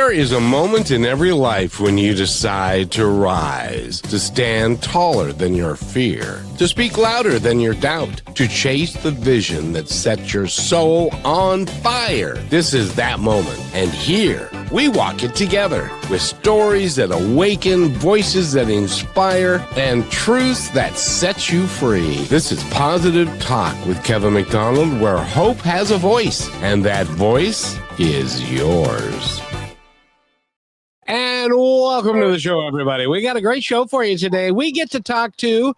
There is a moment in every life when you decide to rise, to stand taller than your fear, to speak louder than your doubt, to chase the vision that sets your soul on fire. This is that moment. And here, we walk it together with stories that awaken, voices that inspire, and truths that set you free. This is Positive Talk with Kevin McDonald, where hope has a voice, and that voice is yours. And welcome to the show, everybody. We got a great show for you today. We get to talk to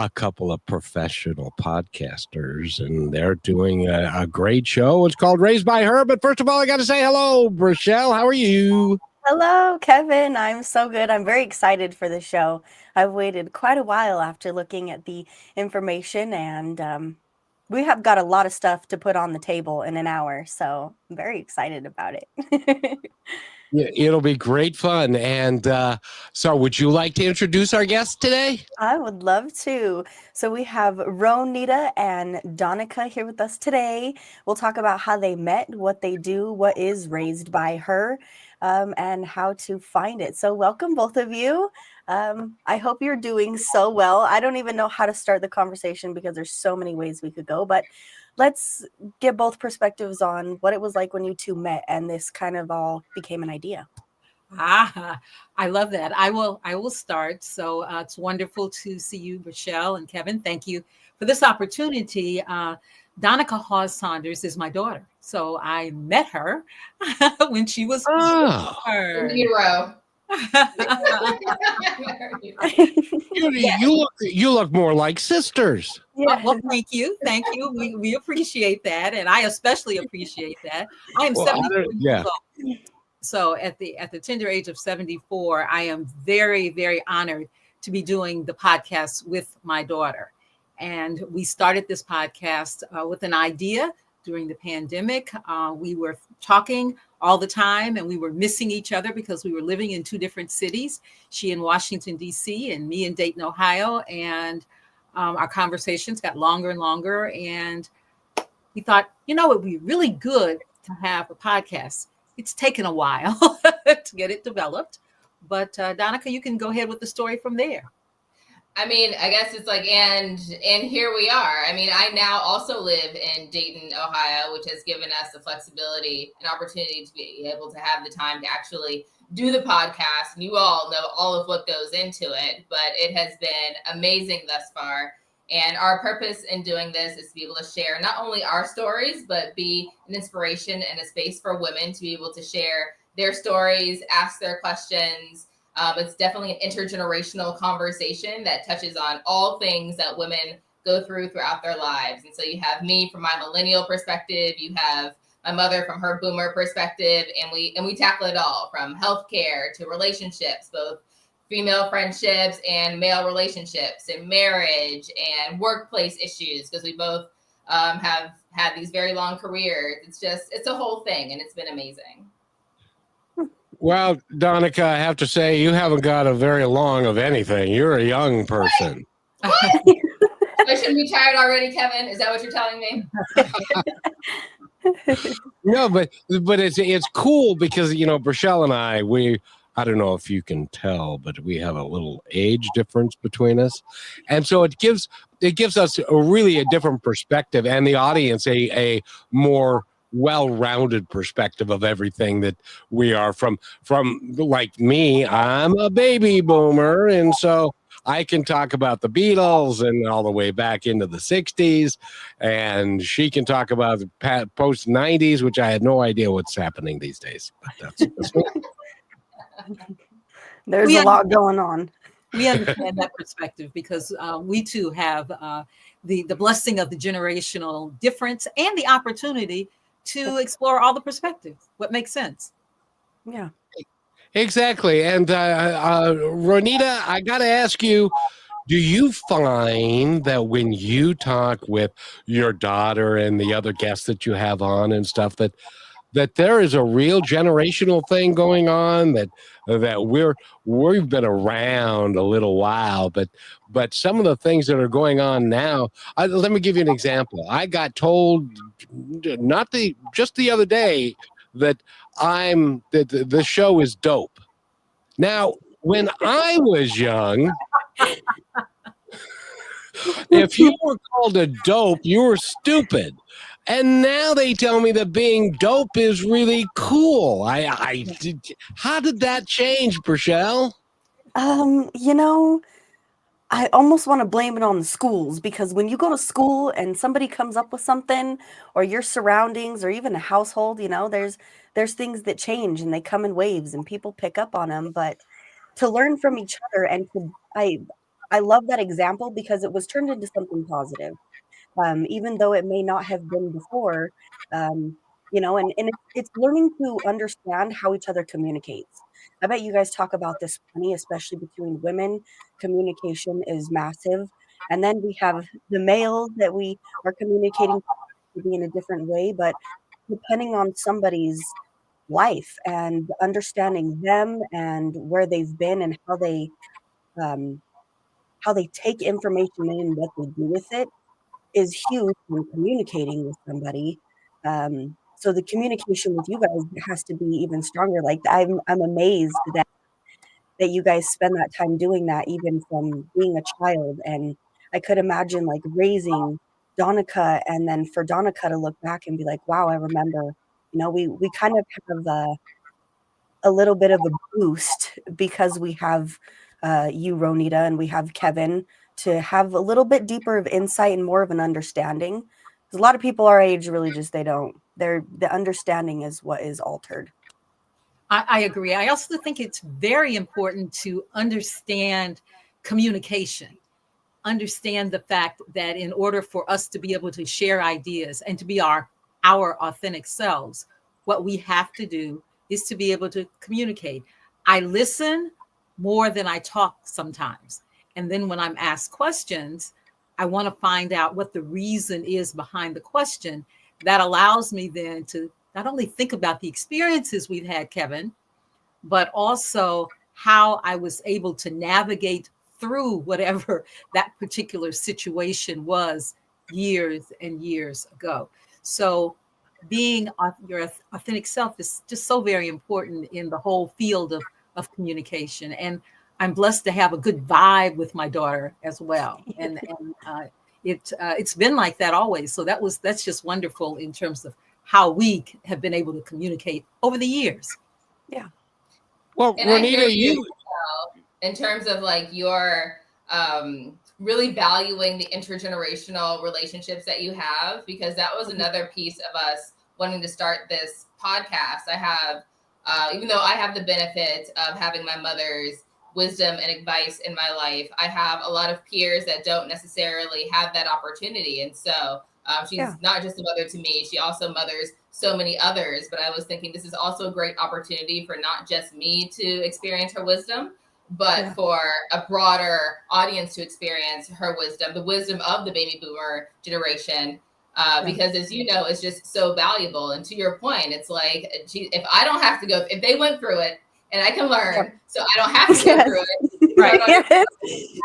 a couple of professional podcasters, and they're doing a great show. It's called Raised by Her. But first of all, I got to say hello, Rochelle. How are you? Hello, Kevin. I'm so good. I'm very excited for the show. I've waited quite a while after looking at the information, and we have got a lot of stuff to put on the table in an hour. So I'm very excited about it. Yeah, it'll be great fun. And so would you like to introduce our guests today? I would love to. So we have Nita and Donnica here with us today. We'll talk about how they met, what they do, what is Raised by Her, and how to find it. So welcome, both of you. I hope you're doing so well. I don't even know how to start the conversation because there's so many ways we could go, but let's get both perspectives on what it was like when you two met and this kind of all became an idea. I love that. I will start. So it's wonderful to see you, Rochelle and Kevin. Thank you for this opportunity. Donnica Hawes-Saunders is my daughter. So I met her when she was in utero. You look more like sisters. Yeah. Well, thank you. We appreciate that, and I especially appreciate that. I am 74 years old. So at the tender age of 74, I am very, very honored to be doing the podcast with my daughter. And we started this podcast with an idea during the pandemic. We were talking all the time, and we were missing each other because we were living in two different cities, she in Washington, D.C., and me in Dayton, Ohio. And our conversations got longer and longer. And we thought, it would be really good to have a podcast. It's taken a while to get it developed. But Donnica, you can go ahead with the story from there. I mean, I guess it's like, and here we are. I mean, I now also live in Dayton, Ohio, which has given us the flexibility and opportunity to be able to have the time to actually do the podcast. And you all know all of what goes into it, but it has been amazing thus far. And our purpose in doing this is to be able to share not only our stories, but be an inspiration and a space for women to be able to share their stories, ask their questions. It's definitely an intergenerational conversation that touches on all things that women go through throughout their lives. And so you have me from my millennial perspective, you have my mother from her boomer perspective, and we tackle it all from healthcare to relationships, both female friendships and male relationships and marriage and workplace issues, because we both have had these very long careers. It's a whole thing, and it's been amazing. Well, Donnica, I have to say, you haven't got a very long of anything. You're a young person. What? I shouldn't be tired already, Kevin. Is that what you're telling me? No, but it's cool because, Rochelle and I don't know if you can tell, but we have a little age difference between us. And so it gives us a different perspective, and the audience a more well-rounded perspective of everything that we are from like me. I'm a baby boomer, and so I can talk about the Beatles and all the way back into the 60s, and she can talk about the post 90s, which I had no idea what's happening these days, but that's There's a lot going on. We understand that perspective because we too have the blessing of the generational difference and the opportunity to explore all the perspectives. What makes sense? Yeah, exactly. And Ronita, I got to ask you, do you find that when you talk with your daughter and the other guests that you have on and stuff, that there is a real generational thing going on, that we've been around a little while, but some of the things that are going on now, let me give you an example. I got told just the other day that the show is dope. Now, when I was young, if you were called a dope, you were stupid. And now they tell me that being dope is really cool. How did that change, Brichelle? You know, I almost want to blame it on the schools, because when you go to school and somebody comes up with something, or your surroundings, or even a household, you know, there's things that change and they come in waves and people pick up on them. But to learn from each other, and I love that example because it was turned into something positive, even though it may not have been before. um, you know, and it's learning to understand how each other communicates. I bet you guys talk about this plenty, especially between women. Communication is massive. And then we have the males that we are communicating to be in a different way, but depending on somebody's life and understanding them and where they've been and um, how they take information in and what they do with it is huge when communicating with somebody. So the communication with you guys has to be even stronger. Like I'm amazed that you guys spend that time doing that, even from being a child. And I could imagine like raising Donica, and then for Donica to look back and be like, wow, I remember, you know, we kind of have a little bit of a boost because we have you, Ronita, and we have Kevin, to have a little bit deeper of insight and more of an understanding. Because a lot of people our age really just, they don't. The understanding is what is altered. I agree. I also think it's very important to understand communication, understand the fact that in order for us to be able to share ideas and to be our authentic selves, what we have to do is to be able to communicate. I listen more than I talk sometimes. And then when I'm asked questions, I want to find out what the reason is behind the question. That allows me then to not only think about the experiences we've had, Kevin, but also how I was able to navigate through whatever that particular situation was years and years ago. So being your authentic self is just so very important in the whole field of communication. And I'm blessed to have a good vibe with my daughter as well. And it's been like that always. So that's just wonderful in terms of how we have been able to communicate over the years. Yeah. Well, and Ronita, you in terms of like your really valuing the intergenerational relationships that you have, because that was another piece of us wanting to start this podcast. I have, even though I have the benefit of having my mother's wisdom and advice in my life, I have a lot of peers that don't necessarily have that opportunity. And so she's not just a mother to me, she also mothers so many others. But I was thinking this is also a great opportunity for not just me to experience her wisdom, but for a broader audience to experience her wisdom, the wisdom of the baby boomer generation. Because as you know, it's just so valuable. And to your point, it's like, if I don't have to go, if they went through it and I can learn, so I don't have to go through it. Right.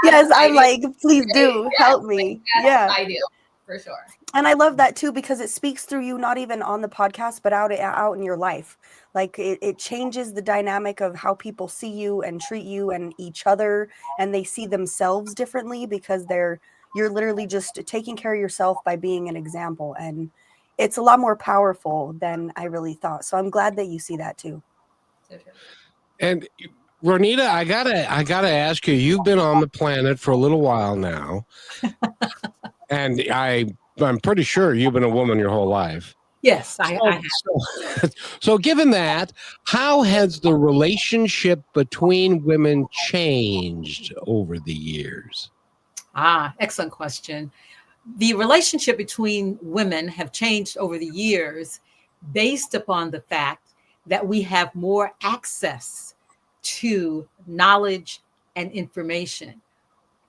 Yes, I'm like, please do help me. That's ideal, for sure. And I love that too, because it speaks through you, not even on the podcast, but out in your life. Like it changes the dynamic of how people see you and treat you and each other, and they see themselves differently because you're literally just taking care of yourself by being an example. And it's a lot more powerful than I really thought. So I'm glad that you see that too. So true. And Ronita, I gotta ask you, you've been on the planet for a little while now. And I'm pretty sure you've been a woman your whole life. Yes, I have. So given that, how has the relationship between women changed over the years? Excellent question. The relationship between women have changed over the years based upon the fact that we have more access to knowledge and information.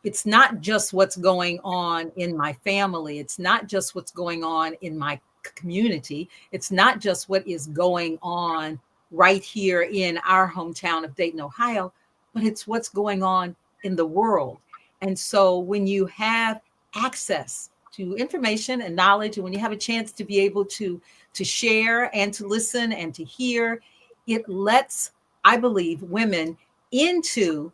It's not just what's going on in my family. It's not just what's going on in my community. It's not just what is going on right here in our hometown of Dayton, Ohio, but it's what's going on in the world. And so when you have access information and knowledge, and when you have a chance to be able to share and to listen and to hear, it lets, I believe, women into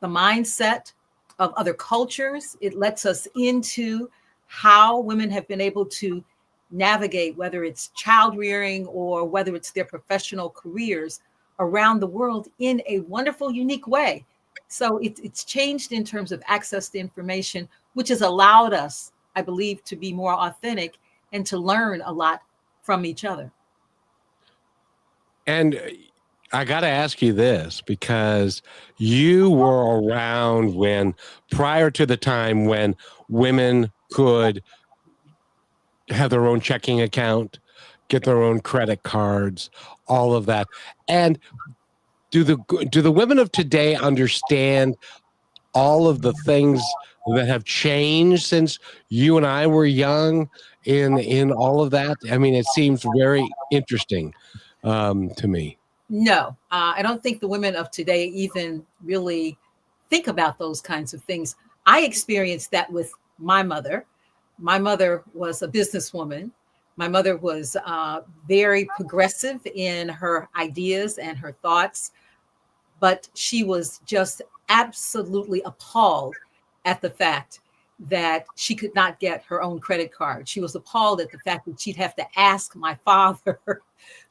the mindset of other cultures. It lets us into how women have been able to navigate, whether it's child rearing or whether it's their professional careers around the world in a wonderful, unique way. So it's changed in terms of access to information, which has allowed us, I believe, to be more authentic and to learn a lot from each other. And I got to ask you this, because you were around prior to the time when women could have their own checking account, get their own credit cards, all of that. And do the women of today understand all of the things that have changed since you and I were young in all of that? I mean, it seems very interesting to me. No, I don't think the women of today even really think about those kinds of things. I experienced that with my mother. My mother was a businesswoman. My mother was very progressive in her ideas and her thoughts, but she was just absolutely appalled at the fact that she could not get her own credit card. She was appalled at the fact that she'd have to ask my father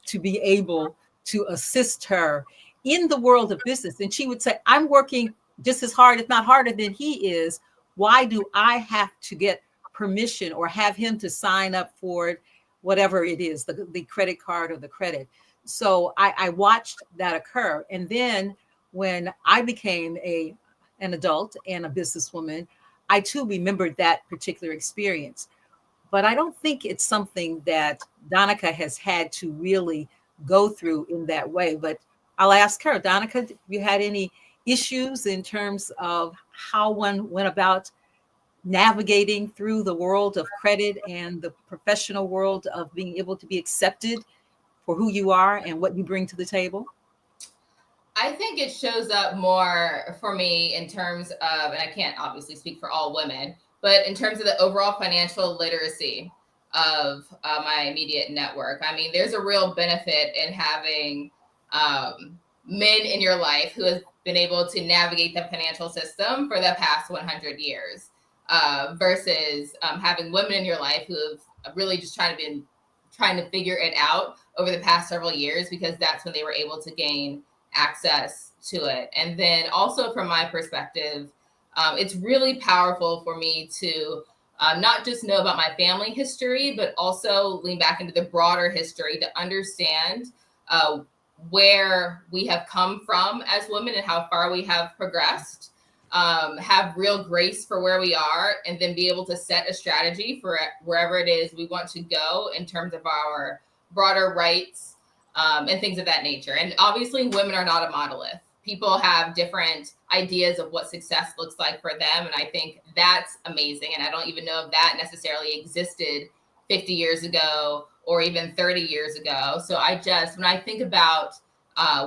to be able to assist her in the world of business. And she would say, I'm working just as hard, if not harder than he is. Why do I have to get permission or have him to sign up for it, whatever it is, the credit card or the credit? So I watched that occur. And then when I became an adult and a businesswoman, I too remembered that particular experience. But I don't think it's something that Donnica has had to really go through in that way. But I'll ask her, Donnica, have you had any issues in terms of how one went about navigating through the world of credit and the professional world of being able to be accepted for who you are and what you bring to the table? I think it shows up more for me in terms of, and I can't obviously speak for all women, but in terms of the overall financial literacy of my immediate network. I mean, there's a real benefit in having men in your life who have been able to navigate the financial system for the past 100 years versus having women in your life who have really just trying to figure it out over the past several years, because that's when they were able to gain access to it. And then also from my perspective, it's really powerful for me to not just know about my family history, but also lean back into the broader history to understand where we have come from as women and how far we have progressed, have real grace for where we are, and then be able to set a strategy for wherever it is we want to go in terms of our broader rights and things of that nature. And obviously women are not a monolith. People have different ideas of what success looks like for them. And I think that's amazing. And I don't even know if that necessarily existed 50 years ago or even 30 years ago. So when I think about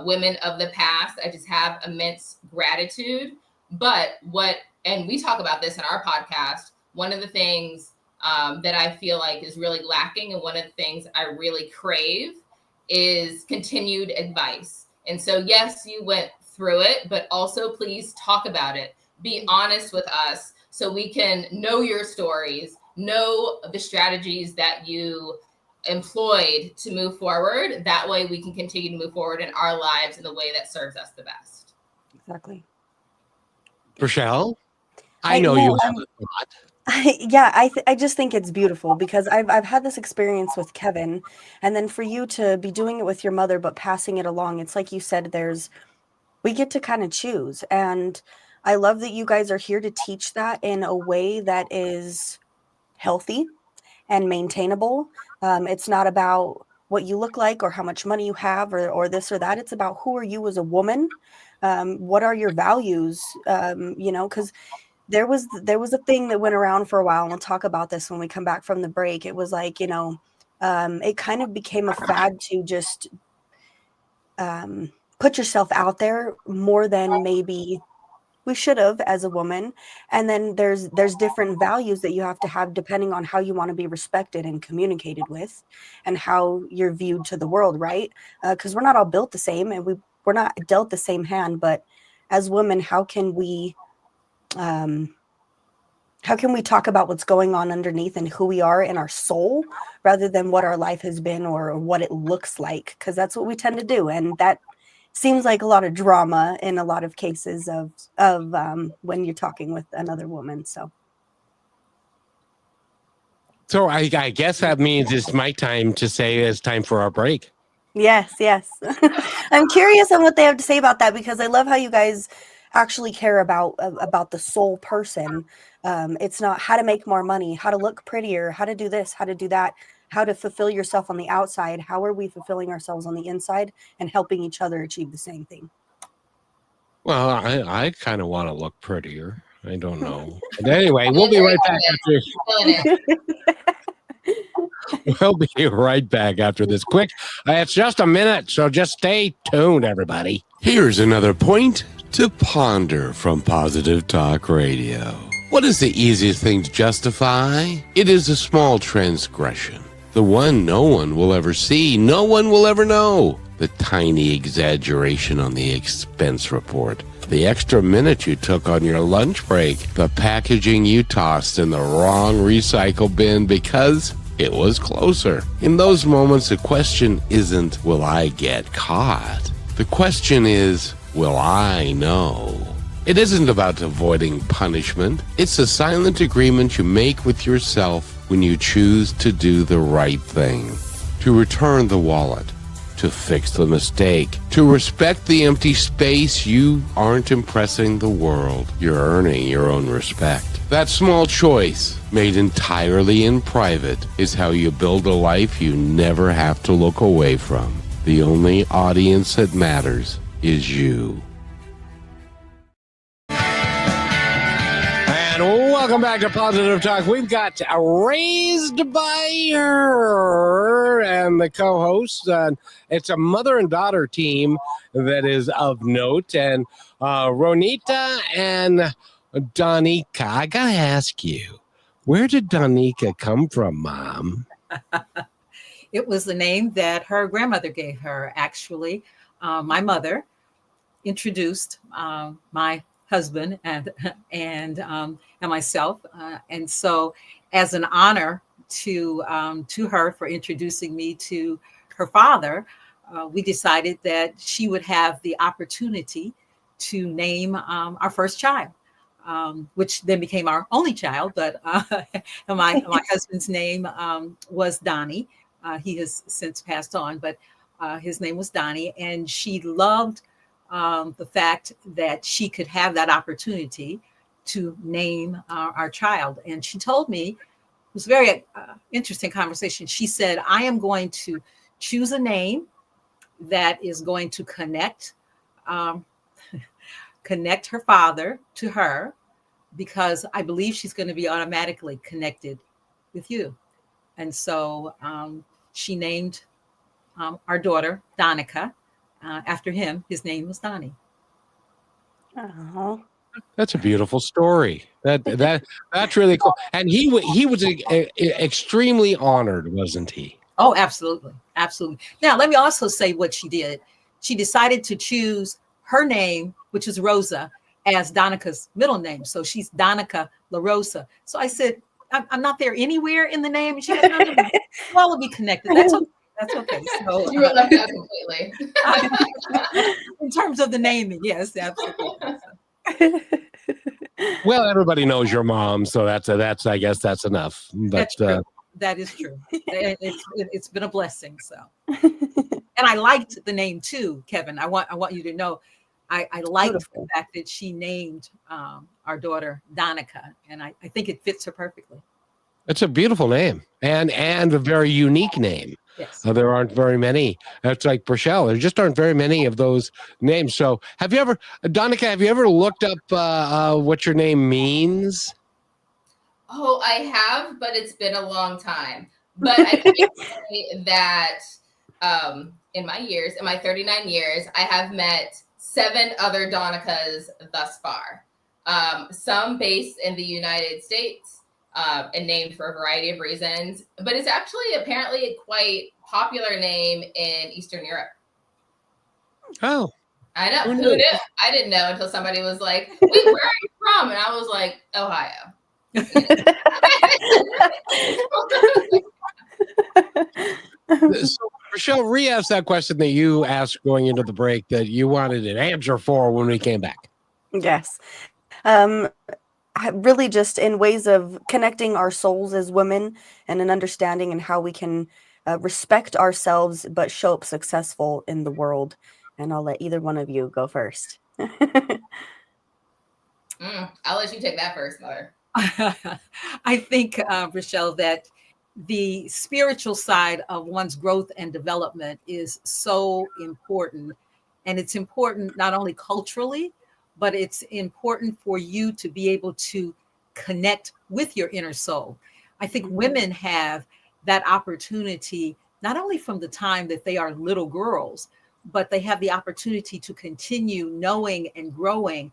women of the past, I just have immense gratitude. And we talk about this in our podcast, one of the things that I feel like is really lacking, and one of the things I really crave, is continued advice. And so, yes, you went through it, but also please talk about it. Be honest with us so we can know your stories, know the strategies that you employed to move forward. That way we can continue to move forward in our lives in the way that serves us the best. Exactly. Rochelle, I know you have a thought. Yeah, I just think it's beautiful because I've had this experience with Kevin, and then for you to be doing it with your mother but passing it along, it's like you said, we get to kind of choose. And I love that you guys are here to teach that in a way that is healthy and maintainable. It's not about what you look like or how much money you have or this or that. It's about who are you as a woman? What are your values? Because there was a thing that went around for a while, and we'll talk about this when we come back from the break. It was like, it kind of became a fad to just put yourself out there more than maybe we should have as a woman. And then there's different values that you have to have depending on how you want to be respected and communicated with, and how you're viewed to the world, right? Because we're not all built the same, and we're not dealt the same hand. But as women, how can we talk about what's going on underneath and who we are in our soul, rather than what our life has been or what it looks like? Because that's what we tend to do, and that seems like a lot of drama in a lot of cases of when you're talking with another woman. So I guess that means it's my time to say it's time for our break. yes. I'm curious on what they have to say about that, because I love how you guys actually care about the soul person. It's not how to make more money, how to look prettier, how to do this, how to do that, how to fulfill yourself on the outside. How are we fulfilling ourselves on the inside and helping each other achieve the same thing? Well, I kind of want to look prettier. I don't know. But anyway, we'll be right back We'll be right back after this quick. It's just a minute, so just stay tuned, everybody. Here's another point to ponder from Positive Talk Radio. What is the easiest thing to justify? It is a small transgression. The one no one will ever see, no one will ever know. The tiny exaggeration on the expense report. The extra minute you took on your lunch break. The packaging you tossed in the wrong recycle bin because it was closer. In those moments, the question isn't, will I get caught? The question is, will I know? It isn't about avoiding punishment. It's a silent agreement you make with yourself when you choose to do the right thing. To return the wallet. To fix the mistake. To respect the empty space. You aren't impressing the world. You're earning your own respect. That small choice, made entirely in private, is how you build a life you never have to look away from. The only audience that matters is you. And welcome back to Positive Talk. We've got Raised by Her and the co-hosts. It's a mother and daughter team that is of note. And Ronita and Donnica, I gotta ask you, where did Donnica come from, Mom? It was the name that her grandmother gave her, actually. My mother introduced my husband and myself, and so as an honor to her for introducing me to her father, we decided that she would have the opportunity to name our first child, which then became our only child. But my husband's name was Donnie. He has since passed on, but his name was Donnie, and she loved the fact that she could have that opportunity to name our child. And she told me, it was a very interesting conversation. She said, I am going to choose a name that is going to connect her father to her, because I believe she's going to be automatically connected with you. And so she named our daughter Donnica after him. His name was Donnie. Oh, that's a beautiful story. That's really cool. And he was extremely honored, wasn't he? Oh, absolutely. Now, let me also say what she did. She decided to choose her name, which is Rosa, as Donica's middle name. So she's Donnica La Rosa. So I said, I'm not there anywhere in the name. And she goes, no. Well, we'll be connected. That's okay. That's okay. So, you were left out completely. In terms of the naming, yes, absolutely. Well, everybody knows your mom, so that's I guess that's enough. But that is true. It's been a blessing. So, and I liked the name too, Kevin. I want you to know, I liked the fact that she named our daughter Donnica, and I think it fits her perfectly. It's a beautiful name and a very unique name. Yes. There aren't very many. It's like Rochelle. There just aren't very many of those names. So Donnica, have you ever looked up what your name means? Oh, I have, but it's been a long time. But I can say that in my 39 years, I have met 7 other Donnicas thus far. some based in the United States and named for a variety of reasons, but it's actually apparently a quite popular name in Eastern Europe. Oh, I know. Who knew? I didn't know until somebody was like, wait, where are you from? And I was like, Ohio. So, Rochelle, re-ask that question that you asked going into the break that you wanted an answer for when we came back. Yes. Really just in ways of connecting our souls as women and an understanding and how we can respect ourselves but show up successful in the world. And I'll let either one of you go first. I'll let you take that first, Mother. I think, Rochelle, that the spiritual side of one's growth and development is so important. And it's important not only culturally, but it's important for you to be able to connect with your inner soul. I think women have that opportunity, not only from the time that they are little girls, but they have the opportunity to continue knowing and growing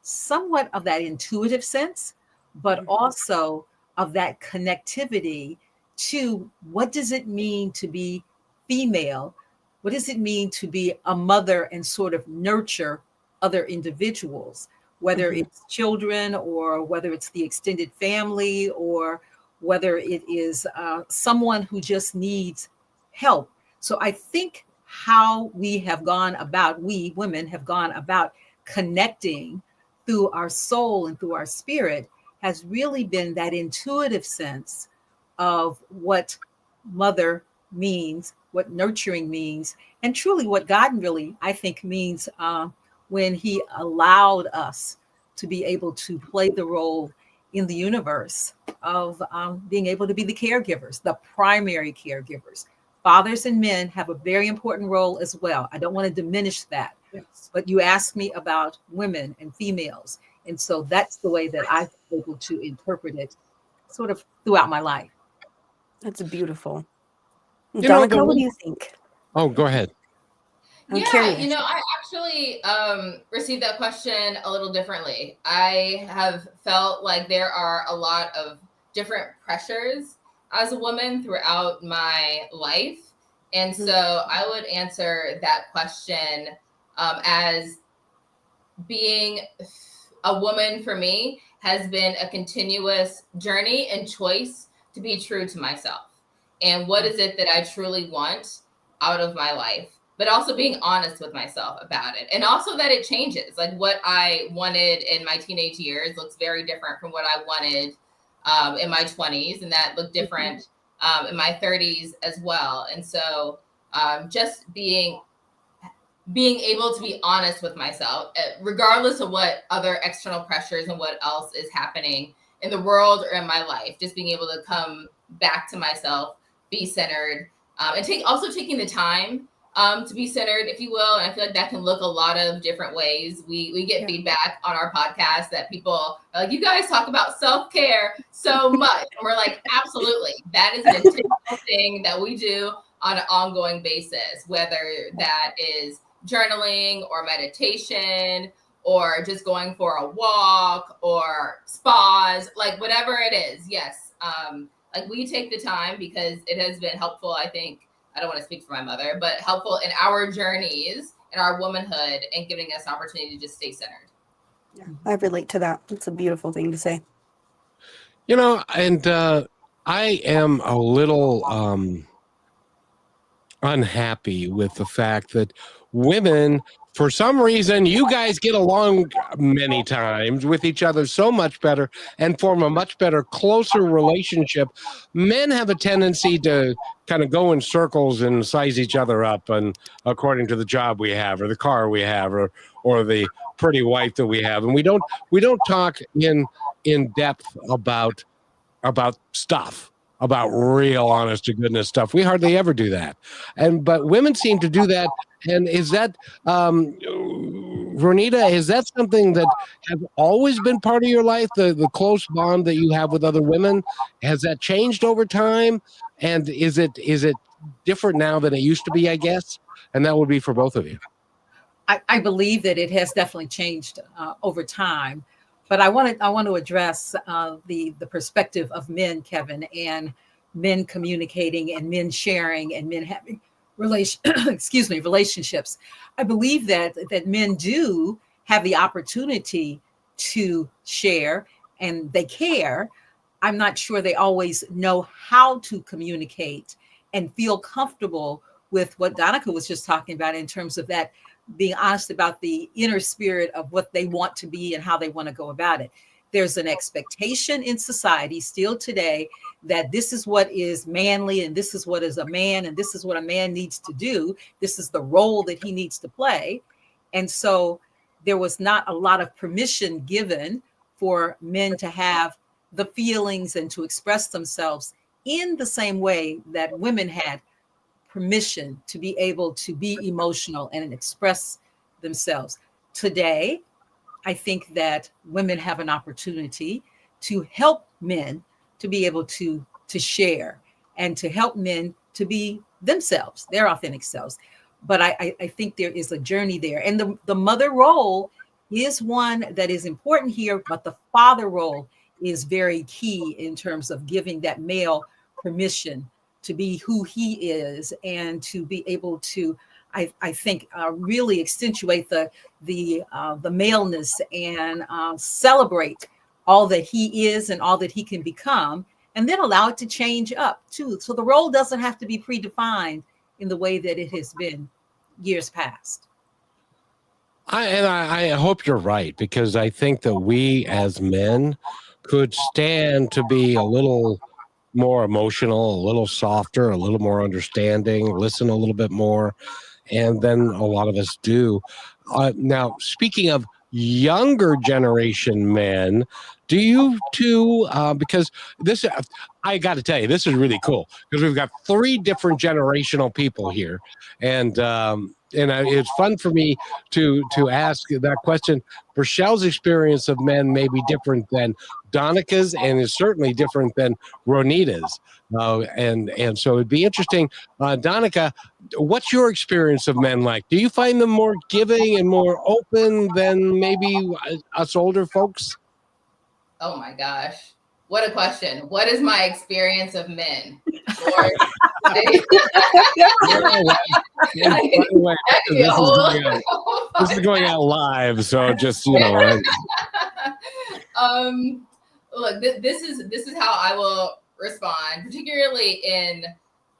somewhat of that intuitive sense, but also of that connectivity to what does it mean to be female? What does it mean to be a mother and sort of nurture other individuals, whether it's children or whether it's the extended family or whether it is someone who just needs help. So I think how we have gone about, we women have gone about connecting through our soul and through our spirit has really been that intuitive sense of what mother means, what nurturing means, and truly what God really, I think, means when he allowed us to be able to play the role in the universe of being able to be the caregivers, the primary caregivers. Fathers and men have a very important role as well. I don't want to diminish that, but you asked me about women and females. And so that's the way that I've been able to interpret it sort of throughout my life. That's beautiful. Donnica, what do you think? Oh, go ahead. I'm curious. You know, I actually received that question a little differently. I have felt like there are a lot of different pressures as a woman throughout my life. And so I would answer that question as being a woman for me has been a continuous journey and choice to be true to myself. And what is it that I truly want out of my life? But also being honest with myself about it. And also that it changes. Like what I wanted in my teenage years looks very different from what I wanted in my 20s. And that looked different in my 30s as well. And so just being able to be honest with myself, regardless of what other external pressures and what else is happening in the world or in my life, just being able to come back to myself, be centered, and taking the time to be centered, if you will. And I feel like that can look a lot of different ways. We get feedback on our podcast that people are like, you guys talk about self-care so much. And we're like, absolutely. That is an intentional thing that we do on an ongoing basis, whether that is journaling or meditation or just going for a walk or spas, like whatever it is. Yes. Like we take the time because it has been helpful, I think. I don't want to speak for my mother, but helpful in our journeys and our womanhood and giving us an opportunity to just stay centered. Yeah, I relate to that. It's a beautiful thing to say. You know, and I am a little unhappy with the fact that women, for some reason, you guys get along many times with each other so much better and form a much better, closer relationship. Men have a tendency to kind of go in circles and size each other up, and according to the job we have, or the car we have, or the pretty wife that we have, and we don't talk in depth about stuff. About real, honest to goodness stuff. We hardly ever do that. But women seem to do that. And is that, Ronita, is that something that has always been part of your life, the close bond that you have with other women? Has that changed over time? And is it different now than it used to be, I guess? And that would be for both of you. I believe that it has definitely changed over time. But I want to address the perspective of men, Kevin, and men communicating and men sharing and men having relationships. I believe that men do have the opportunity to share and they care. I'm not sure they always know how to communicate and feel comfortable with what Donnica was just talking about in terms of that being honest about the inner spirit of what they want to be and how they want to go about it. There's an expectation in society still today that this is what is manly and this is what is a man and this is what a man needs to do. This is the role that he needs to play. And so there was not a lot of permission given for men to have the feelings and to express themselves in the same way that women had permission to be able to be emotional and express themselves. Today, I think that women have an opportunity to help men to be able to share and to help men to be themselves, their authentic selves. But I think there is a journey there. And the mother role is one that is important here, but the father role is very key in terms of giving that male permission to be who he is and to be able to, I think, really accentuate the maleness and celebrate all that he is and all that he can become, and then allow it to change up too. So the role doesn't have to be predefined in the way that it has been years past. I hope you're right, because I think that we as men could stand to be a little more emotional, a little softer, a little more understanding, listen a little bit more, and then a lot of us do. Now, speaking of younger generation men, do you too, because this, I got to tell you, this is really cool, because we've got 3 different generational people here, and it's fun for me to ask that question. Rochelle's experience of men may be different than Donnica's, and is certainly different than Ronita's. And so it'd be interesting. Donnica, what's your experience of men like? Do you find them more giving and more open than maybe us older folks? Oh my gosh. What a question. What is my experience of men? This is going out live, so just, you know. Right? Look, this is how I will respond, particularly in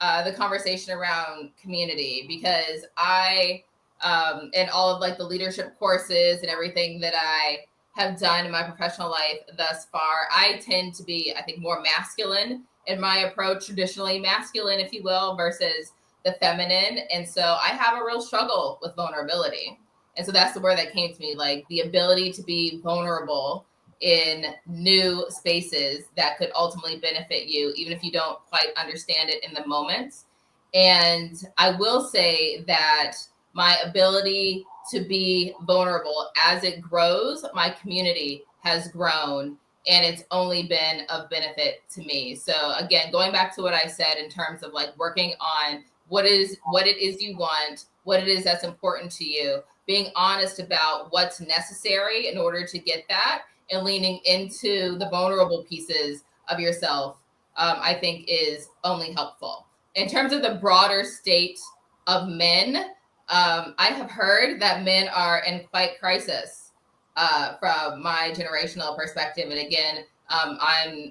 the conversation around community, because I and all of like the leadership courses and everything that I have done in my professional life thus far, I tend to be, I think, more masculine in my approach, traditionally masculine, if you will, versus the feminine. And so I have a real struggle with vulnerability. And so that's the word that came to me, like the ability to be vulnerable in new spaces that could ultimately benefit you, even if you don't quite understand it in the moment. And I will say that my ability to be vulnerable, as it grows, my community has grown, and it's only been of benefit to me. So again, going back to what I said in terms of like working on what it is you want, what it is that's important to you, being honest about what's necessary in order to get that, and leaning into the vulnerable pieces of yourself, I think is only helpful. In terms of the broader state of men, I have heard that men are in quite crisis from my generational perspective. And again, I'm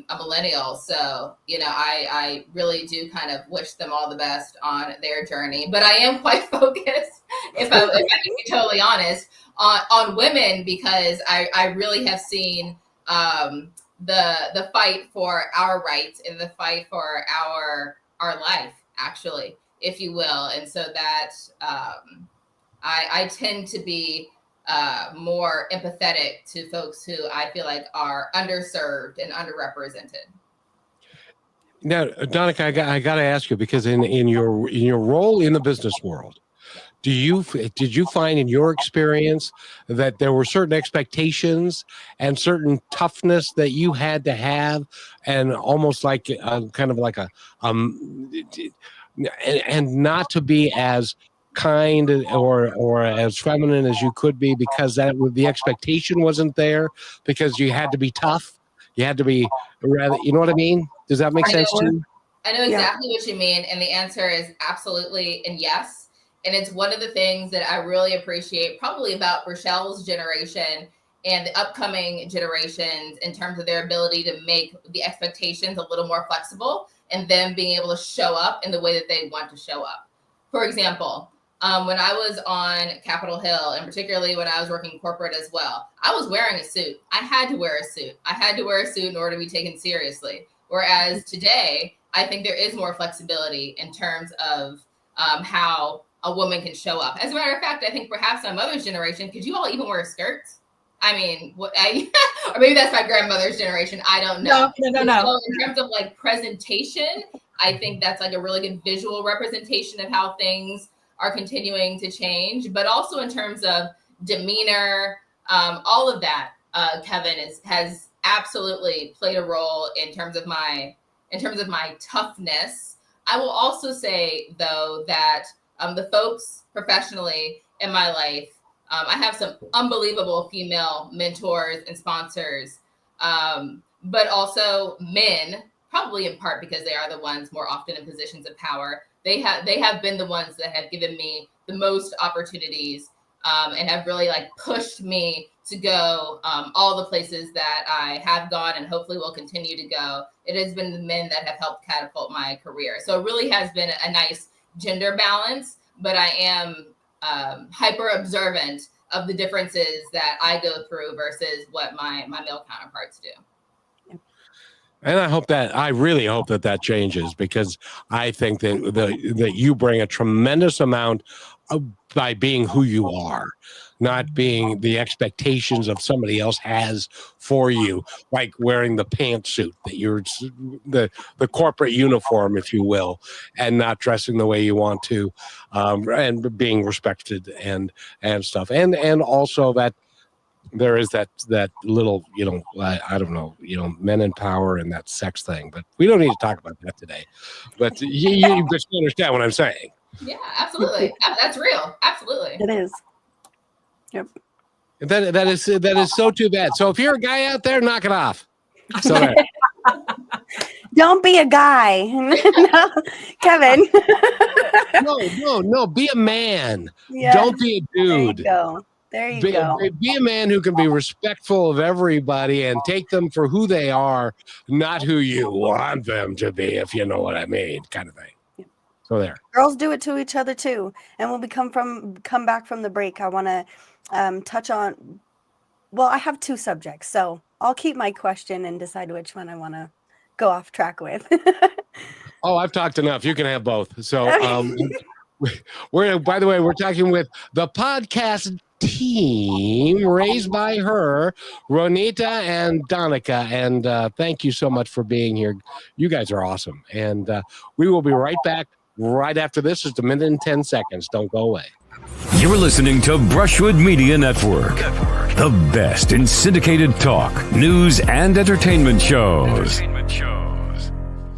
a millennial, so you know I really do kind of wish them all the best on their journey. But I am quite focused, if I can be totally honest, on women, because I really have seen the fight for our rights and the fight for our life, actually, if you will. And so that I tend to be more empathetic to folks who I feel like are underserved and underrepresented. Now, Donnica, I got to ask you, because in your role in the business world, did you find in your experience that there were certain expectations and certain toughness that you had to have, and almost like kind of like a and not to be as kind or as feminine as you could be because the expectation wasn't there, because you had to be tough, you had to be rather, you know what I mean? Does that make sense to you? I know exactly what you mean, and the answer is absolutely and yes. And it's one of the things that I really appreciate probably about Rochelle's generation and the upcoming generations in terms of their ability to make the expectations a little more flexible and them being able to show up in the way that they want to show up. For example, when I was on Capitol Hill, and particularly when I was working corporate as well, I was wearing a suit. I had to wear a suit. I had to wear a suit in order to be taken seriously. Whereas today, I think there is more flexibility in terms of how a woman can show up. As a matter of fact, I think perhaps my mother's generation, could you all even wear skirts? I mean, or maybe that's my grandmother's generation. I don't know. No. So in terms of like presentation, I think that's like a really good visual representation of how things are continuing to change. But also in terms of demeanor, all of that, Kevin has absolutely played a role in terms of my toughness. I will also say though that the folks professionally in my life, I have some unbelievable female mentors and sponsors, but also men, probably in part because they are the ones more often in positions of power. They have been the ones that have given me the most opportunities and have really like pushed me to go all the places that I have gone and hopefully will continue to go. It has been the men that have helped catapult my career. So it really has been a nice gender balance, but I am hyper observant of the differences that I go through versus what my male counterparts do. And I really hope that changes, because I think that you bring a tremendous amount by being who you are, not being the expectations of somebody else has for you, like wearing the pantsuit, that you're the corporate uniform, if you will, and not dressing the way you want to, and being respected and stuff, and also that there is that little, I don't know, men in power and that sex thing, but we don't need to talk about that today. But you just understand what I'm saying. Yeah, absolutely. That's real. Absolutely. It is. Yep. That is so too bad. So if you're a guy out there, knock it off. So there. Don't be a guy. No, Kevin. No. Be a man. Yeah. Don't be a dude. There you go. Be a man who can be respectful of everybody and take them for who they are, not who you want them to be, if you know what I mean, kind of thing. Yeah. So there. Girls do it to each other too. And when we come back from the break, I want to touch on. Well, I have two subjects, so I'll keep my question and decide which one I want to go off track with. Oh, I've talked enough. You can have both. So, by the way, we're talking with the podcast team Raised by Her, Ronita and Donnica, and thank you so much for being here. You guys are awesome, and we will be right back right after this. Just a minute and 10 seconds. Don't go away. You're listening to Brushwood Media Network, the best in syndicated talk, news, and entertainment shows.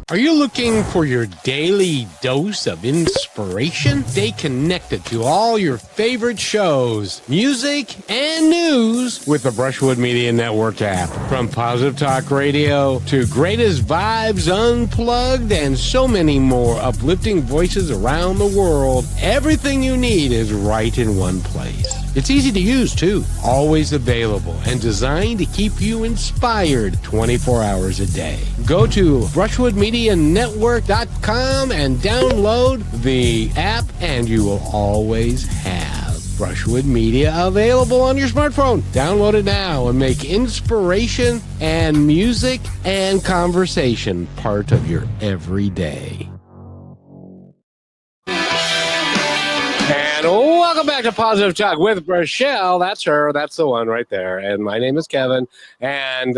Are you looking for your daily dose of inspiration? Stay connected to all your favorite shows, music, and news with the Brushwood Media Network app. From Positive Talk Radio to Greatest Vibes Unplugged and so many more uplifting voices around the world, everything you need is right in one place. It's easy to use, too. Always available and designed to keep you inspired 24 hours a day. Go to BrushwoodMediaNetwork.com and download the app, and you will always have Brushwood Media available on your smartphone. Download it now and make inspiration and music and conversation part of your everyday. And welcome back to Positive Talk with Rochelle. That's her. That's the one right there. And my name is Kevin. And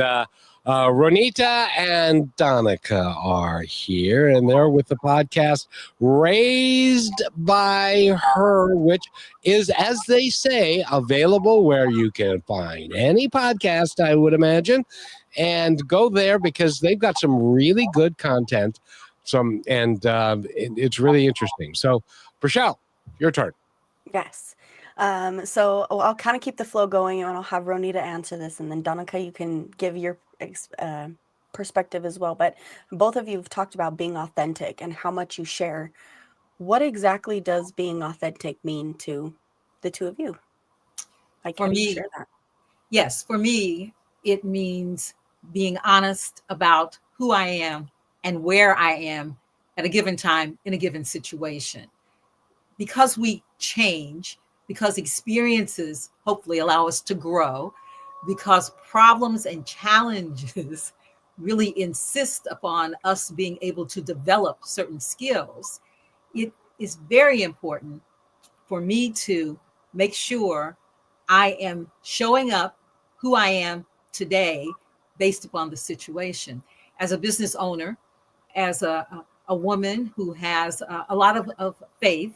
Ronita and Donnica are here. And they're with the podcast Raised by Her, which is, as they say, available where you can find any podcast, I would imagine. And go there because they've got some really good content. It's really interesting. So, Rochelle, your turn. Yes. So I'll kind of keep the flow going, and I'll have Ronita answer this, and then Donnica, you can give your perspective as well. But both of you have talked about being authentic and how much you share. What exactly does being authentic mean to the two of you? Like, For how do you me, share that? yes, for me, it means being honest about who I am and where I am at a given time in a given situation. Because we change, because experiences hopefully allow us to grow, because problems and challenges really insist upon us being able to develop certain skills, it is very important for me to make sure I am showing up who I am today based upon the situation. As a business owner, as a woman who has a lot of faith,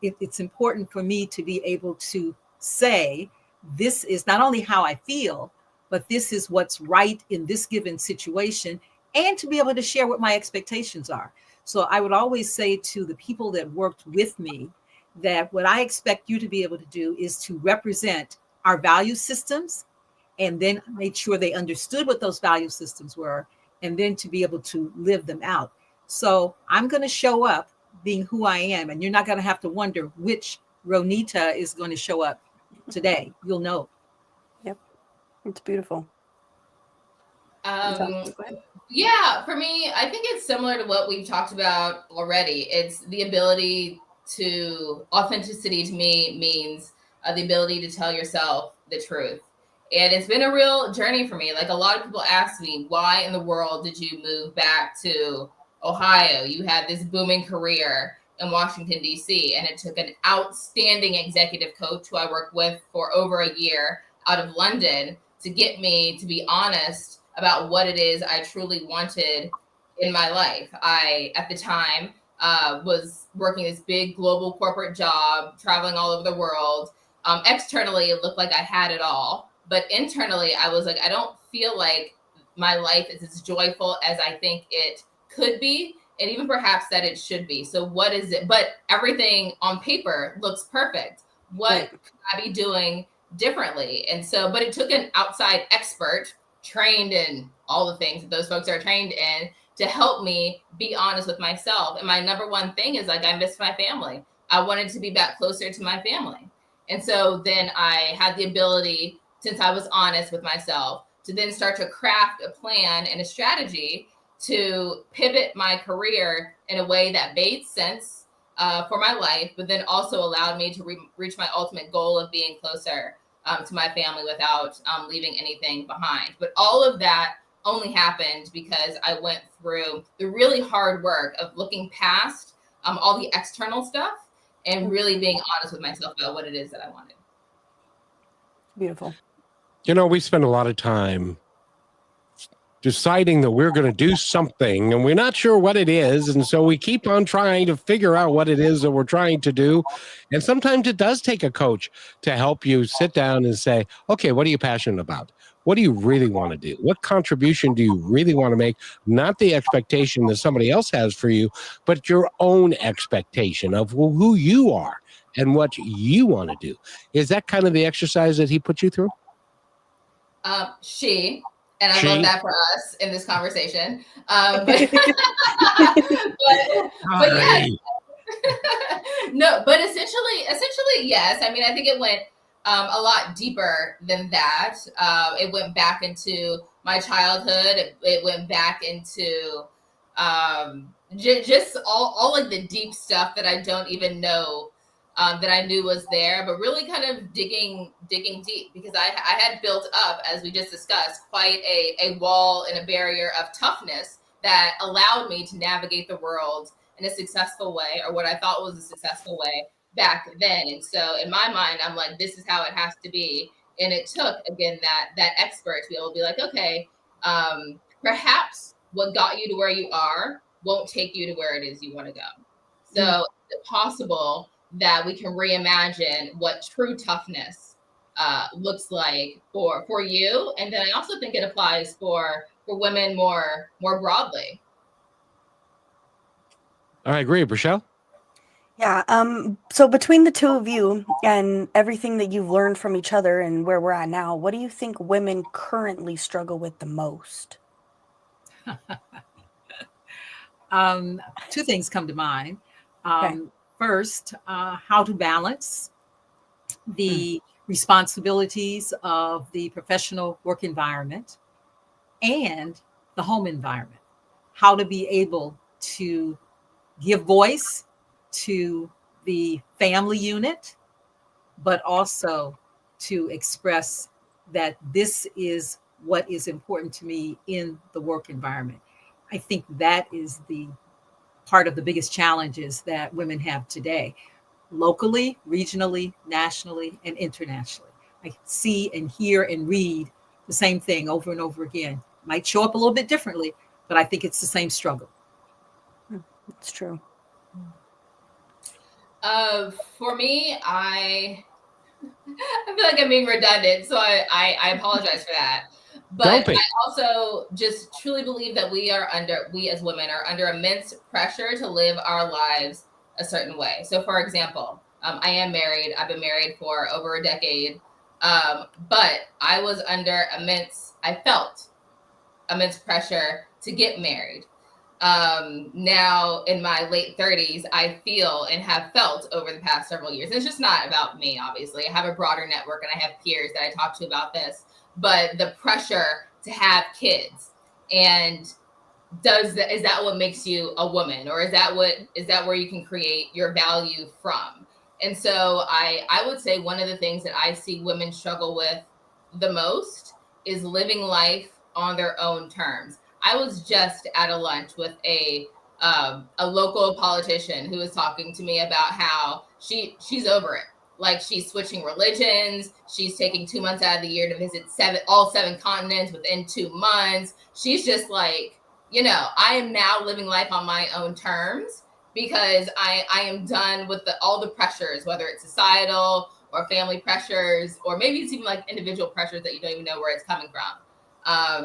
it's important for me to be able to say, this is not only how I feel, but this is what's right in this given situation, and to be able to share what my expectations are. So I would always say to the people that worked with me that what I expect you to be able to do is to represent our value systems, and then make sure they understood what those value systems were, and then to be able to live them out. So I'm going to show up being who I am, and you're not going to have to wonder which Ronita is going to show up today. You'll know. Yep. It's beautiful. Yeah, for me, I think it's similar to what we've talked about already. It's the ability to, authenticity to me means the ability to tell yourself the truth. And it's been a real journey for me. Like, a lot of people ask me, why in the world did you move back to Ohio? You had this booming career in Washington, D.C., and it took an outstanding executive coach who I worked with for over a year out of London to get me to be honest about what it is I truly wanted in my life. I, at the time, was working this big global corporate job, traveling all over the world. Externally, it looked like I had it all. But internally, I was like, I don't feel like my life is as joyful as I think it could be, and even perhaps that it should be. So what is it? But everything on paper looks perfect. What could I be doing differently? And so, but it took an outside expert trained in all the things that those folks are trained in to help me be honest with myself. And my number one thing is, like, I missed my family. I wanted to be back closer to my family. And so then I had the ability, since I was honest with myself, to then start to craft a plan and a strategy to pivot my career in a way that made sense for my life, but then also allowed me to reach my ultimate goal of being closer to my family without leaving anything behind. But all of that only happened because I went through the really hard work of looking past all the external stuff and really being honest with myself about what it is that I wanted. Beautiful. You know, we spend a lot of time deciding that we're going to do something and we're not sure what it is. And so we keep on trying to figure out what it is that we're trying to do. And sometimes it does take a coach to help you sit down and say, okay, what are you passionate about? What do you really want to do? What contribution do you really want to make? Not the expectation that somebody else has for you, but your own expectation of who you are and what you want to do. Is that kind of the exercise that he put you through? And I love that for us in this conversation. But yeah, no, but essentially, yes. I mean, I think it went a lot deeper than that. It went back into my childhood. It went back into just all like the deep stuff that I don't even know that I knew was there, but really kind of digging deep, because I had built up, as we just discussed, quite a wall and a barrier of toughness that allowed me to navigate the world in a successful way, or what I thought was a successful way back then. And so in my mind, I'm like, this is how it has to be. And it took, again, that expert to be able to be like, okay, perhaps what got you to where you are won't take you to where it is you want to go. So is it possible that we can reimagine what true toughness looks like for you? And then I also think it applies for women more broadly. I agree. Rochelle? Yeah. So between the two of you and everything that you've learned from each other and where we're at now, what do you think women currently struggle with the most? Two things come to mind. Okay. First, how to balance the responsibilities of the professional work environment and the home environment. How to be able to give voice to the family unit, but also to express that this is what is important to me in the work environment. I think that is the part of the biggest challenges that women have today, locally, regionally, nationally, and internationally. I see and hear and read the same thing over and over again. Might show up a little bit differently, but I think it's the same struggle. It's true. For me, I feel like I'm being redundant, so I apologize for that. But I also just truly believe that we as women are under immense pressure to live our lives a certain way. So for example, I am married. I've been married for over a decade. But I felt immense pressure to get married. Now in my late 30s, I feel and have felt over the past several years. It's just not about me, obviously. I have a broader network and I have peers that I talk to about this, but the pressure to have kids, and is that what makes you a woman, or is that where you can create your value from? And so I would say one of the things that I see women struggle with the most is living life on their own terms. I was just at a lunch with a local politician who was talking to me about how she's over it. Like, she's switching religions. She's taking 2 months out of the year to visit all seven continents within 2 months. She's just like, I am now living life on my own terms because I am done with all the pressures, whether it's societal or family pressures, or maybe it's even like individual pressures that you don't even know where it's coming from.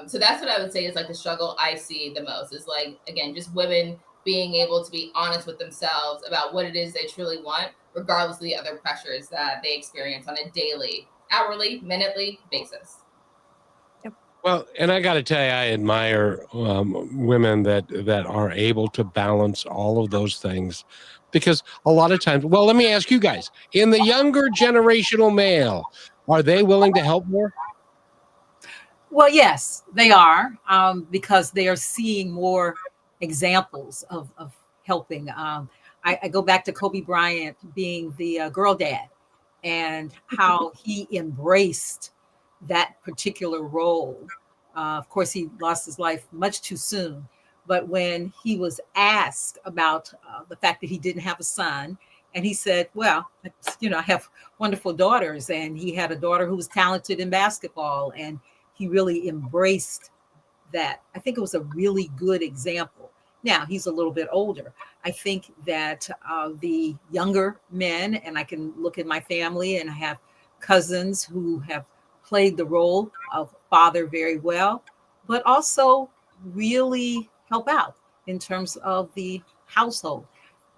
So that's what I would say is like the struggle I see the most, is like, again, just women being able to be honest with themselves about what it is they truly want, regardless of the other pressures that they experience on a daily, hourly, minutely basis. Well, and I got to tell you, I admire women that are able to balance all of those things, because a lot of times, well, let me ask you guys, in the younger generational male, are they willing to help more? Well, yes, they are, because they are seeing more examples of helping. I go back to Kobe Bryant being the girl dad, and how he embraced that particular role. Of course, he lost his life much too soon. But when he was asked about the fact that he didn't have a son, and he said, well, I have wonderful daughters. And he had a daughter who was talented in basketball, and he really embraced that. I think it was a really good example. Now, he's a little bit older. I think that the younger men, and I can look at my family, and I have cousins who have played the role of father very well, but also really help out in terms of the household,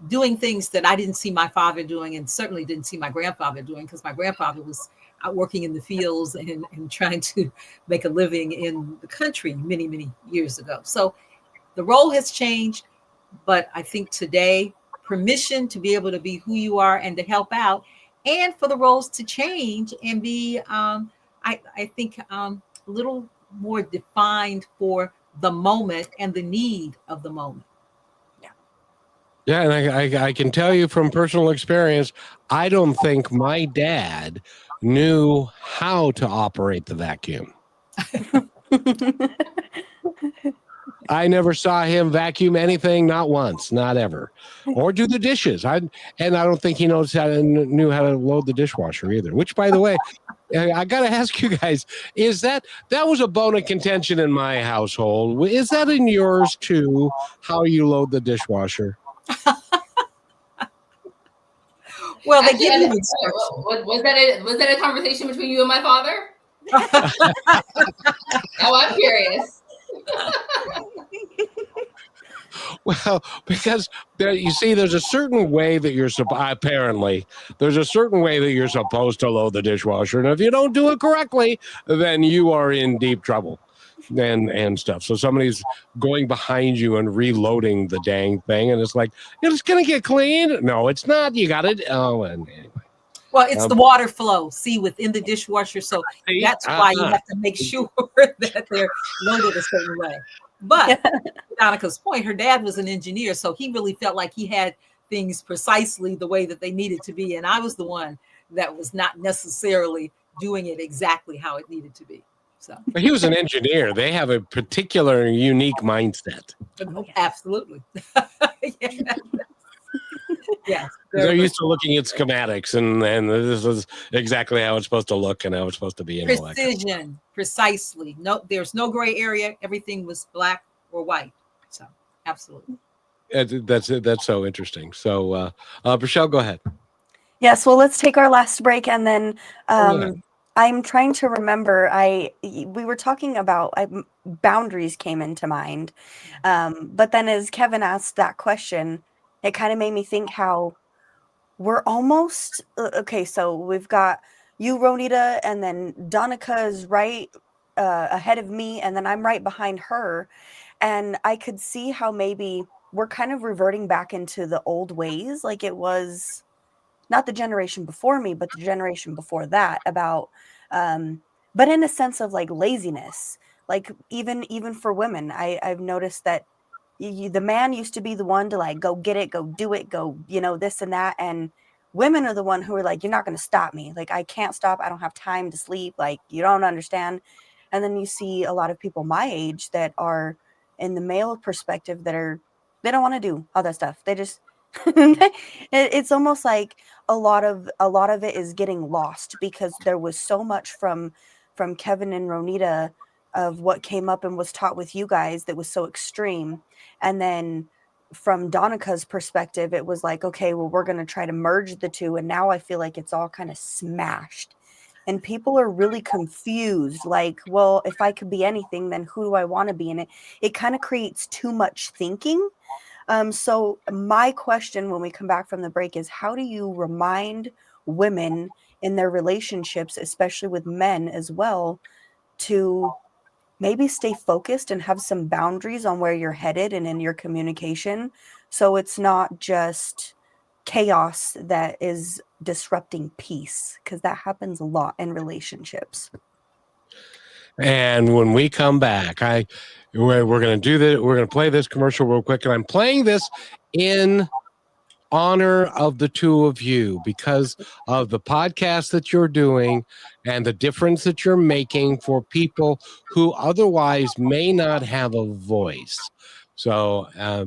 doing things that I didn't see my father doing, and certainly didn't see my grandfather doing, because my grandfather was out working in the fields and trying to make a living in the country many, many years ago. So the role has changed, but I think today, permission to be able to be who you are and to help out, and for the roles to change and be, I think, a little more defined for the moment and the need of the moment. Yeah, and I can tell you from personal experience, I don't think my dad knew how to operate the vacuum. I never saw him vacuum anything, not once, not ever, or do the dishes. And I don't think he knew how to load the dishwasher either. Which, by the way, I got to ask you guys: that was a bone of contention in my household? Is that in yours too? How you load the dishwasher? Well, they give you instructions. Was that a conversation between you and my father? Now I'm curious. Well, because you see, there's a certain way that you're apparently there's a certain way that you're supposed to load the dishwasher, and if you don't do it correctly, then you are in deep trouble and stuff. So somebody's going behind you and reloading the dang thing, and it's like, it's gonna get clean. No, it's not. You got it. Oh, and anyway. Well, it's the water flow, see, within the dishwasher. So that's why you have to make sure that they're loaded a certain way. But Donica's point, her dad was an engineer, so he really felt like he had things precisely the way that they needed to be. And I was the one that was not necessarily doing it exactly how it needed to be. So but he was an engineer. They have a particular unique mindset. Absolutely. Yes. They're used to looking at schematics and this is exactly how it's supposed to look and how it's supposed to be. Precision, precisely. No, there's no gray area. Everything was black or white. So absolutely. That's so interesting. So Rochelle, go ahead. Yes, well, let's take our last break, and then I'm trying to remember. We were talking about boundaries came into mind, but then as Kevin asked that question, it kind of made me think how we're almost okay. So we've got you, Ronita, and then Donica is right ahead of me, and then I'm right behind her, and I could see how maybe we're kind of reverting back into the old ways, like it was not the generation before me, but the generation before that about, but in a sense of like laziness, like even for women, I've noticed that the man used to be the one to like, go get it, go do it, go, this and that. And women are the one who are like, you're not going to stop me. Like, I can't stop. I don't have time to sleep. Like, you don't understand. And then you see a lot of people my age that are in the male perspective they don't want to do all that stuff. They just, it's almost like a lot of it is getting lost because there was so much from Kevin and Ronita of what came up and was taught with you guys that was so extreme. And then from Donica's perspective, it was like, okay, well, we're going to try to merge the two. And now I feel like it's all kind of smashed. And people are really confused. Like, well, if I could be anything, then who do I want to be? And it kind of creates too much thinking. So my question when we come back from the break is, how do you remind women in their relationships, especially with men as well, to maybe stay focused and have some boundaries on where you're headed and in your communication, so it's not just chaos that is disrupting peace, because that happens a lot in relationships. And when we come back, we're going to do this. We're going to play this commercial real quick, and I'm playing this in honor of the two of you because of the podcast that you're doing and the difference that you're making for people who otherwise may not have a voice. So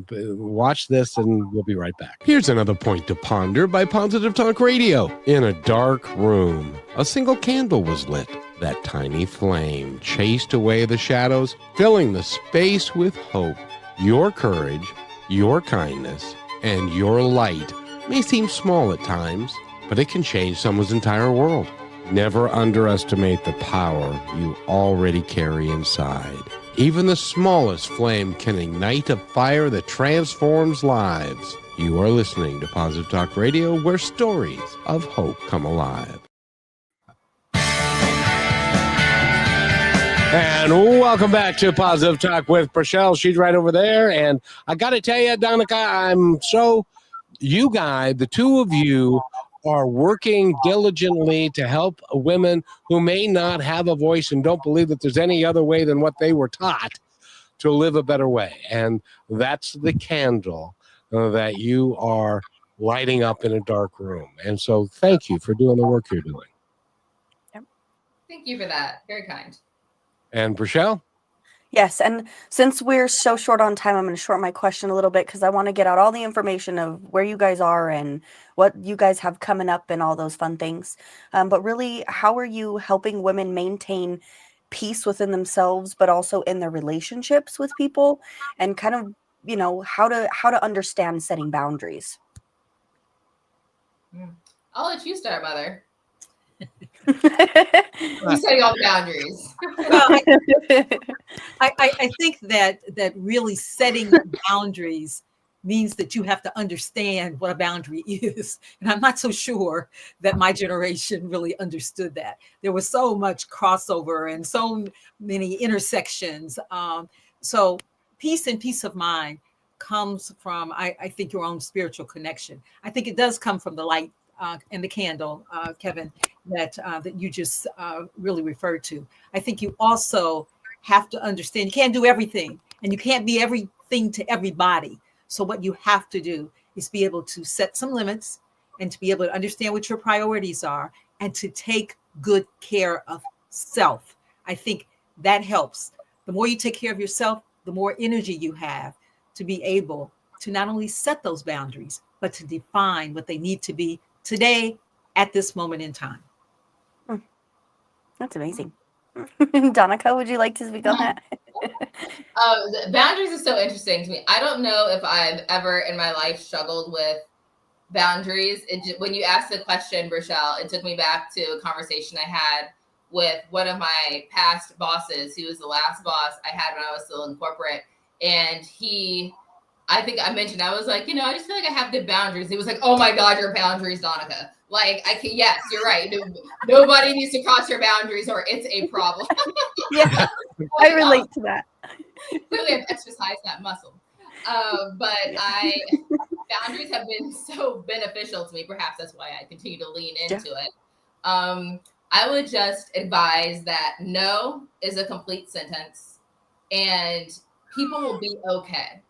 watch this and we'll be right back. Here's another point to ponder by Positive Talk Radio. In a dark room, a single candle was lit. That tiny flame chased away the shadows, filling the space with hope. Your courage, your kindness, and your light may seem small at times, but it can change someone's entire world. Never underestimate the power you already carry inside. Even the smallest flame can ignite a fire that transforms lives. You are listening to Positive Talk Radio, where stories of hope come alive. And welcome back to Positive Talk with Rochelle. She's right over there. And I got to tell you, Donica, you guys, the two of you are working diligently to help women who may not have a voice and don't believe that there's any other way than what they were taught to live a better way. And that's the candle that you are lighting up in a dark room. And so thank you for doing the work you're doing. Yep. Thank you for that. Very kind. And Rochelle? Yes, and since we're so short on time, I'm going to short my question a little bit because I want to get out all the information of where you guys are and what you guys have coming up and all those fun things. But really, how are you helping women maintain peace within themselves, but also in their relationships with people, and kind of, how to understand setting boundaries? I'll let you start, Mother. You setting all the boundaries. Well, I think that really setting boundaries means that you have to understand what a boundary is. And I'm not so sure that my generation really understood that. There was so much crossover and so many intersections. So peace and peace of mind comes from, I think, your own spiritual connection. I think it does come from the light and the candle, Kevin, that you just really referred to. I think you also have to understand you can't do everything and you can't be everything to everybody. So what you have to do is be able to set some limits and to be able to understand what your priorities are and to take good care of self. I think that helps. The more you take care of yourself, the more energy you have to be able to not only set those boundaries, but to define what they need to be today at this moment in time. That's amazing. Donnica, would you like to speak on that? Boundaries is so interesting to me. I don't know if I've ever in my life struggled with boundaries. When you asked the question, Rochelle, it took me back to a conversation I had with one of my past bosses. He was the last boss I had when I was still in corporate. And I think I mentioned, I was like, I just feel like I have good boundaries. He was like, oh my God, your boundaries, Donnica. Like, yes, you're right. Nobody needs to cross your boundaries or it's a problem. Yeah, I relate to that. Clearly I've exercised that muscle. But boundaries have been so beneficial to me. Perhaps that's why I continue to lean into it. I would just advise that no is a complete sentence and people will be okay.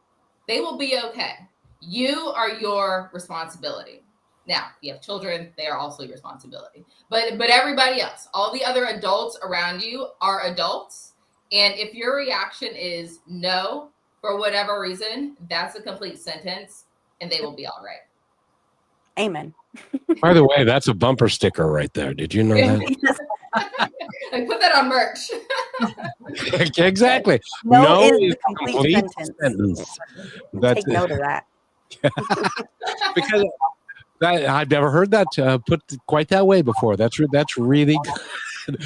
They will be okay. You are your responsibility. Now, you have children, they are also your responsibility. But everybody else, all the other adults around you are adults. And if your reaction is no, for whatever reason, that's a complete sentence and they will be all right. Amen. By the way, that's a bumper sticker right there. Did you know that? I put that on merch. Exactly. No is a complete sentence. Take note of that. Because I've never heard that put quite that way before. That's really good.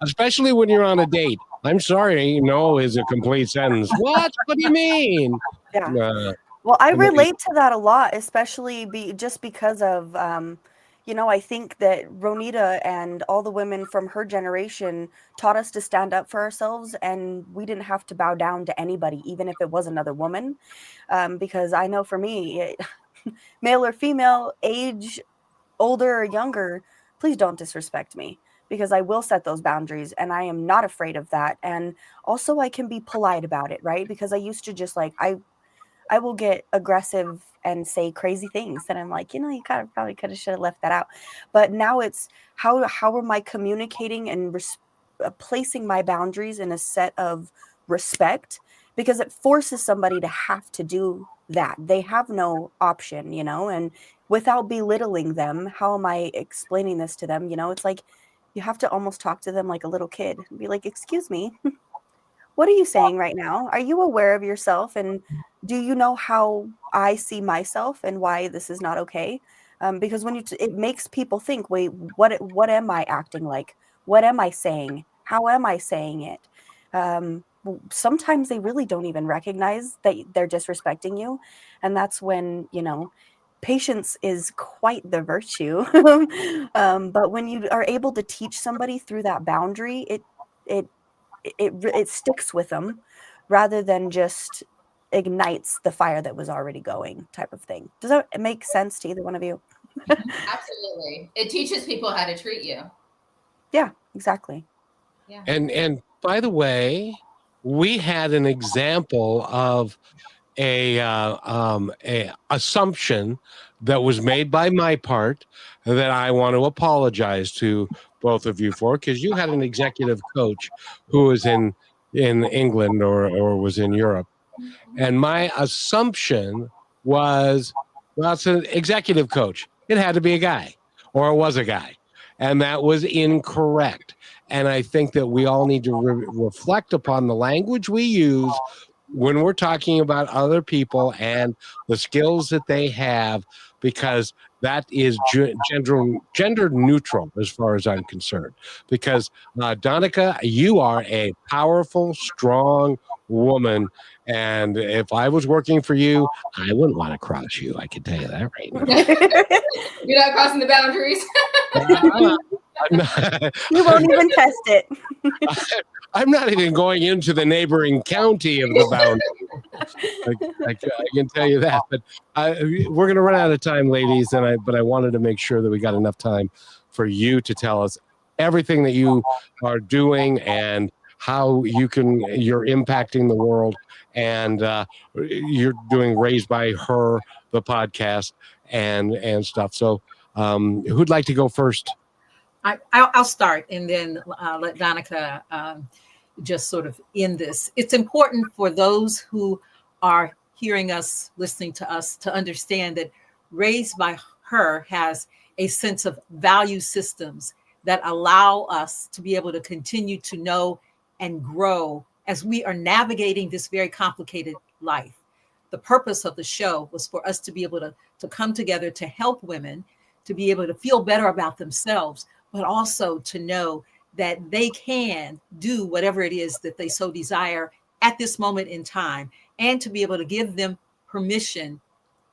Especially when you're on a date. I'm sorry, no is a complete sentence. What? What do you mean? Yeah. Well, I relate to that a lot, especially just because of, I think that Ronita and all the women from her generation taught us to stand up for ourselves, and we didn't have to bow down to anybody, even if it was another woman. Because I know for me, male or female, age, older or younger, please don't disrespect me, because I will set those boundaries and I am not afraid of that. And also I can be polite about it, right? Because I used to just I will get aggressive and say crazy things that I'm like, you kind of probably should have left that out. But now it's how am I communicating and placing my boundaries in a set of respect, because it forces somebody to have to do that. They have no option, and without belittling them, how am I explaining this to them? It's like you have to almost talk to them like a little kid and be like, excuse me, what are you saying right now? Are you aware of yourself? And do you know how I see myself and why this is not okay? Because when it makes people think, wait, what am I acting like? What am I saying? How am I saying it? Sometimes they really don't even recognize that they're disrespecting you. And that's when, patience is quite the virtue. But when you are able to teach somebody through that boundary, it sticks with them rather than just ignites the fire that was already going, type of thing. Does that make sense to either one of you? Absolutely. It teaches people how to treat you. Yeah, exactly. Yeah. And by the way, we had an example of a assumption that was made by my part that I want to apologize to both of you for, because you had an executive coach who was in England or was in Europe. And my assumption was, well, it's an executive coach. It had to be a guy, or it was a guy. And that was incorrect. And I think that we all need to reflect upon the language we use when we're talking about other people and the skills that they have, because that is gender neutral as far as I'm concerned. Because Donnica, you are a powerful, strong woman, and if I was working for you, I wouldn't want to cross you. I can tell you that right now. You're not crossing the boundaries. You won't even test it. I'm not even going into the neighboring county of the boundary. I can tell you that. But we're going to run out of time, ladies. But I wanted to make sure that we got enough time for you to tell us everything that you are doing and how you're impacting the world. And you're doing Raised by Her, the podcast, and stuff. So who'd like to go first? I'll start and then let Donnica just sort of end this. It's important for those who are hearing us, listening to us, to understand that Raised by Her has a sense of value systems that allow us to be able to continue to know and grow as we are navigating this very complicated life. The purpose of the show was for us to be able to come together to help women to be able to feel better about themselves, but also to know that they can do whatever it is that they so desire at this moment in time, and to be able to give them permission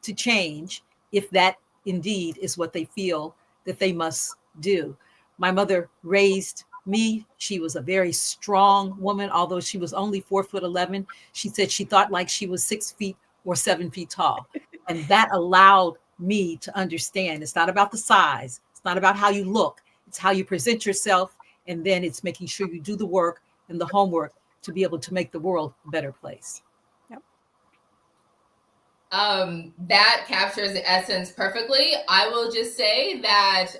to change if that indeed is what they feel that they must do. My mother raised me. She was a very strong woman, although she was only 4'11". She said she thought like she was 6 feet or 7 feet tall. And that allowed me to understand it's not about the size. It's not about how you look. It's how you present yourself. And then it's making sure you do the work and the homework to be able to make the world a better place. Yep. That captures the essence perfectly. I will just say that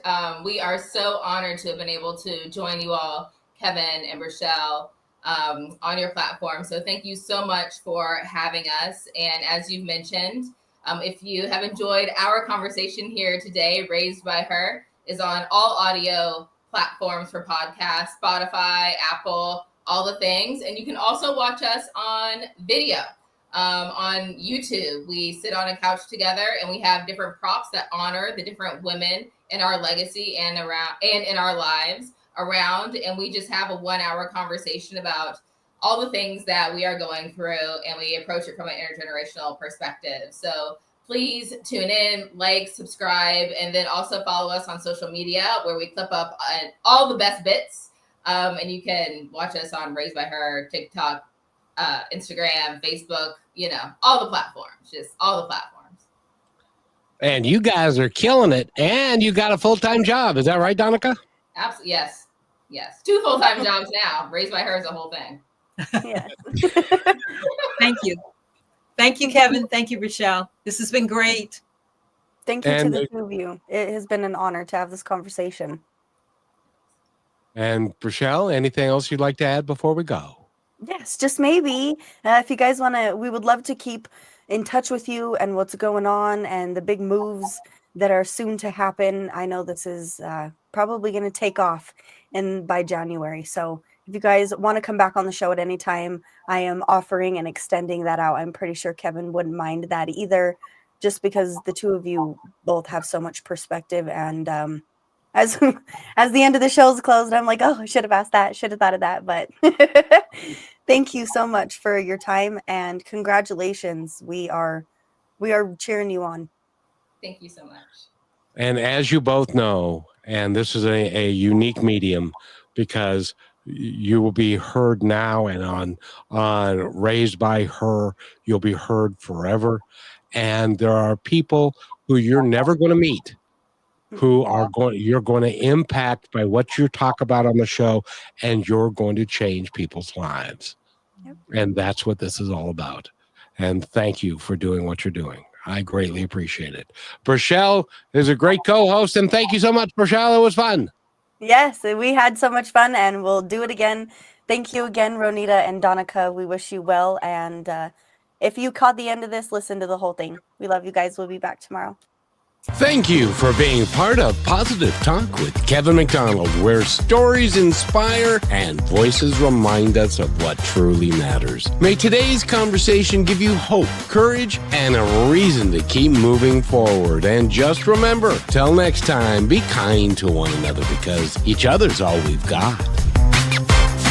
we are so honored to have been able to join you all, Kevin and Rochelle, on your platform. So thank you so much for having us. And as you've mentioned, if you have enjoyed our conversation here today, Raised by Her is on all audio platforms for podcasts, Spotify, Apple, all the things. And you can also watch us on video on YouTube. We sit on a couch together and we have different props that honor the different women in our legacy and in our lives around. And we just have a 1 hour conversation about all the things that we are going through, and we approach it from an intergenerational perspective. So please tune in, like, subscribe, and then also follow us on social media where we clip up all the best bits. And you can watch us on Raised by Her, TikTok, Instagram, Facebook, all the platforms, just all the platforms. And you guys are killing it. And you got a full-time job. Is that right, Donnica? Absolutely. Yes. 2 full-time jobs now. Raised by Her is a whole thing. Yeah. Thank you. Thank you, Kevin. Thank you, Rochelle. This has been great. Thank you to the two of you. It has been an honor to have this conversation. And Rochelle, anything else you'd like to add before we go? Yes, just maybe. If you guys want to, we would love to keep in touch with you and what's going on and the big moves that are soon to happen. I know this is probably going to take off by January. So if you guys want to come back on the show at any time, I am offering and extending that out. I'm pretty sure Kevin wouldn't mind that either, just because the two of you both have so much perspective. And as the end of the show is closed, I'm like, oh, I should have asked that, should have thought of that. But thank you so much for your time and congratulations. We are cheering you on. Thank you so much. And as you both know, and this is a unique medium because you will be heard now, and on Raised by Her, you'll be heard forever. And there are people who you're never going to meet who you're going to impact by what you talk about on the show, and you're going to change people's lives. Yep. And that's what this is all about. And thank you for doing what you're doing. I greatly appreciate it. Rochelle is a great co-host, and thank you so much, Rochelle. It was fun. Yes, we had so much fun, and we'll do it again. Thank you again, Ronita and Donnica. We wish you well. And if you caught the end of this, listen to the whole thing. We love you guys. We'll be back tomorrow. Thank you for being part of Positive Talk with Kevin McDonald, where stories inspire and voices remind us of what truly matters. May today's conversation give you hope, courage, and a reason to keep moving forward. And just remember, till next time, be kind to one another because each other's all we've got.